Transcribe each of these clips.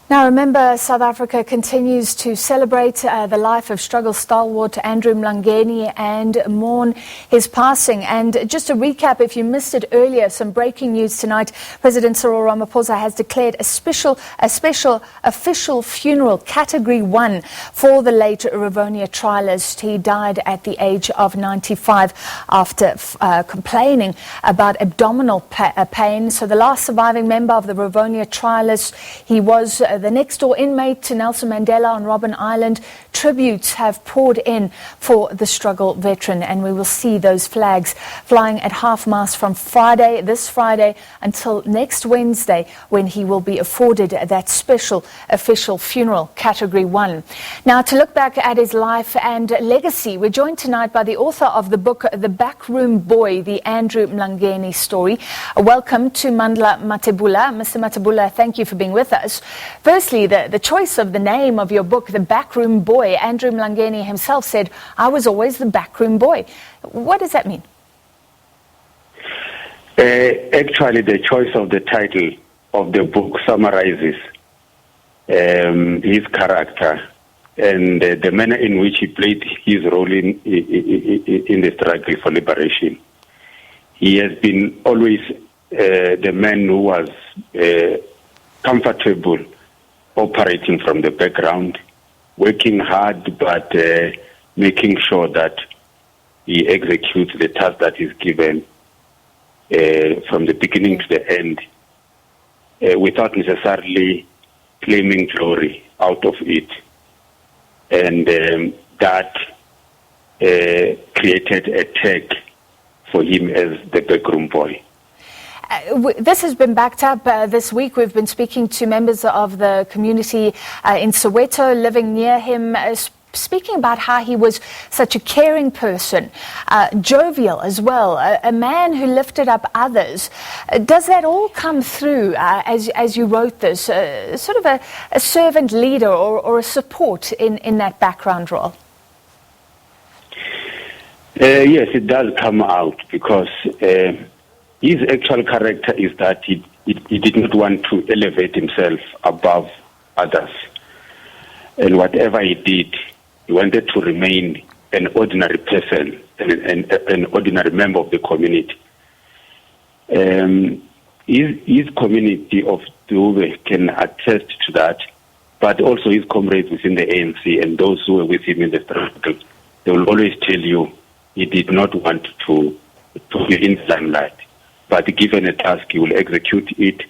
Now remember, South Africa continues to celebrate the life of struggle stalwart Andrew Mlangeni and mourn his passing. And just to recap, if you missed it earlier, some breaking news tonight. President Cyril Ramaphosa has declared a special official funeral, Category 1, for the late Rivonia Trialist. He died at the age of 95 after complaining about abdominal pain. So the last surviving member of the Rivonia Trialists, he was the next-door inmate to Nelson Mandela on Robben Island. Tributes have poured in for the struggle veteran, and we will see those flags flying at half-mast from this Friday, until next Wednesday, when he will be afforded that special official funeral, Category 1. Now, to look back at his life and legacy, we're joined tonight by the author of the book, The Backroom Boy, the Andrew Mlangeni Story. Welcome to Mandla, Mathebula. Mr. Mathebula, thank you for being with us. Firstly, the choice of the name of your book, The Backroom Boy. Andrew Mlangeni himself said, "I was always the backroom boy." What does that mean? Actually, the choice of the title of the book summarizes his character and the manner in which he played his role in the struggle for liberation. He has been always the man who was comfortable operating from the background, working hard, but making sure that he executes the task that is given from the beginning to the end, without necessarily claiming glory out of it. And that created a tag for him as the backroom boy. This has been backed up this week. We've been speaking to members of the community in Soweto living near him, speaking about how he was such a caring person, jovial as well, a man who lifted up others. Does that all come through as you wrote this, sort of a servant leader or a support in that background role? Yes, it does come out, because his actual character is that he did not want to elevate himself above others. And whatever he did, he wanted to remain an ordinary person and an ordinary member of the community. His community of Dube can attest to that, but also his comrades within the ANC and those who were with him in the struggle. They will always tell you he did not want to be in the limelight. But given a task, he will execute it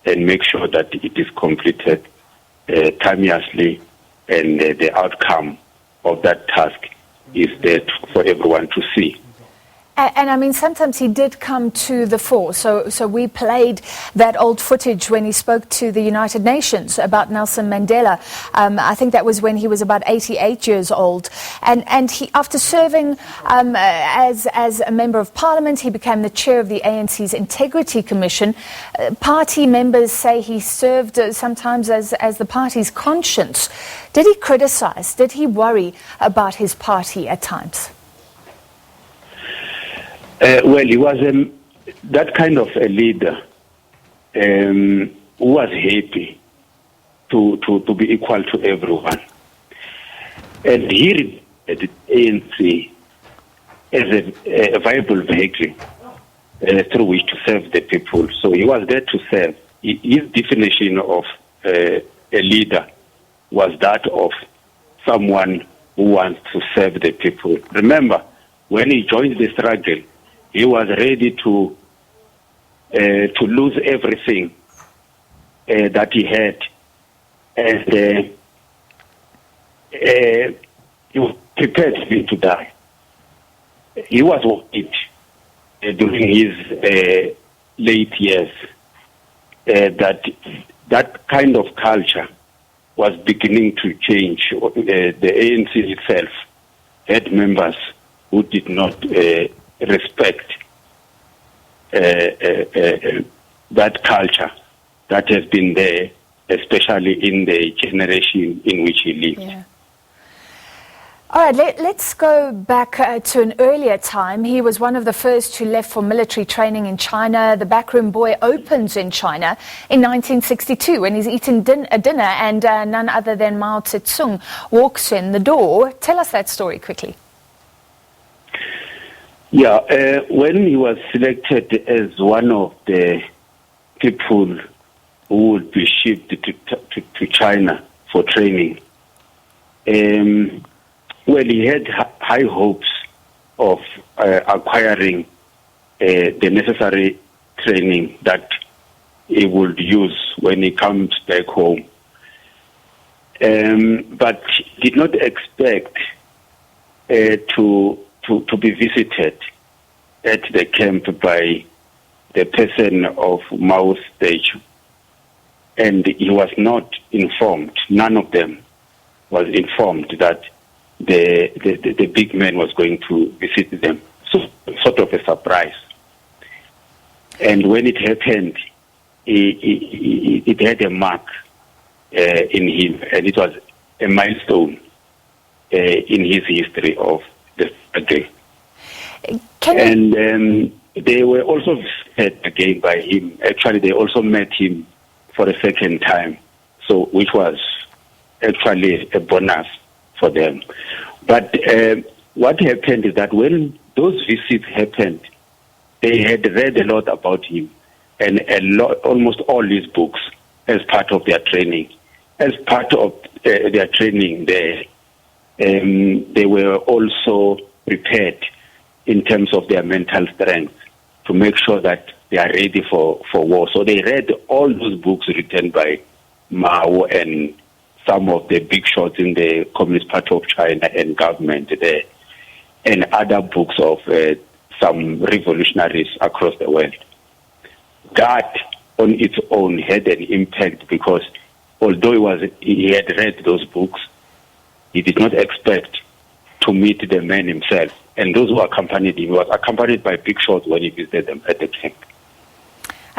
and make sure that it is completed timeously, and the outcome of that task is there for everyone to see. And I mean, sometimes he did come to the fore. So we played that old footage when he spoke to the United Nations about Nelson Mandela. I think that was when he was about 88 years old. And he, after serving as a member of parliament, he became the chair of the ANC's Integrity Commission. Party members say he served sometimes as the party's conscience. Did he criticize? Did he worry about his party at times? Well, he was that kind of a leader who was happy to be equal to everyone. And he regarded ANC as a viable vehicle through which to serve the people. So he was there to serve. His definition of a leader was that of someone who wants to serve the people. Remember, when he joined the struggle, he was ready to lose everything that he had, and he was prepared to die. He was worried during his late years that kind of culture was beginning to change. The ANC itself had members who did not respect that culture that has been there, especially in the generation in which he lived. Yeah. All right, let's go back to an earlier time. He was one of the first who left for military training in China. The Backroom Boy opens in China in 1962 when he's eating a dinner and none other than Mao Zedong walks in the door. Tell us that story quickly. Yeah, when he was selected as one of the people who would be shipped to China for training, well, he had high hopes of acquiring the necessary training that he would use when he comes back home. But did not expect to be visited at the camp by the person of Mao's statue. And he was not informed, none of them was informed that the big man was going to visit them. So sort of a surprise. And when it happened, it had a mark in him, and it was a milestone in his history of the struggle. And they were also visited again by him. Actually, they also met him for a second time, so which was actually a bonus for them. But what happened is that when those visits happened, they had read a lot about him and almost all his books as part of their training. As part of their training, they were also prepared in terms of their mental strength to make sure that they are ready for war. So they read all those books written by Mao and some of the big shots in the Communist Party of China and government there, and other books of some revolutionaries across the world. That on its own had an impact because although he had read those books, he did not expect to meet the man himself. And those who accompanied him, he was accompanied by big shots when he visited them at the camp.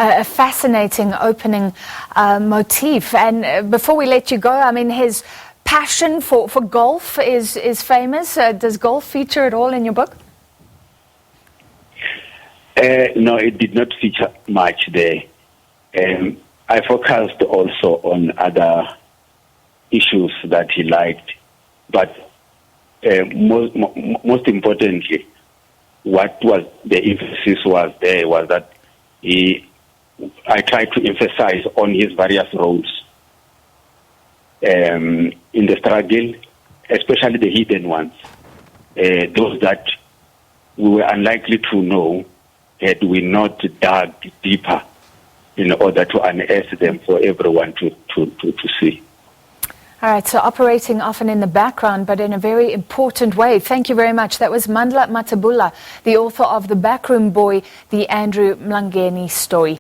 A fascinating opening motif. And before we let you go, I mean, his passion for golf is famous. Does golf feature at all in your book? No, it did not feature much there. I focused also on other issues that he liked, but most importantly, what was the emphasis was there was that I tried to emphasize on his various roles in the struggle, especially the hidden ones, those that we were unlikely to know had we not dug deeper in order to unearth them for everyone to see. All right, so operating often in the background, but in a very important way. Thank you very much. That was Mandla Mathebula, the author of The Backroom Boy, the Andrew Mlangeni Story.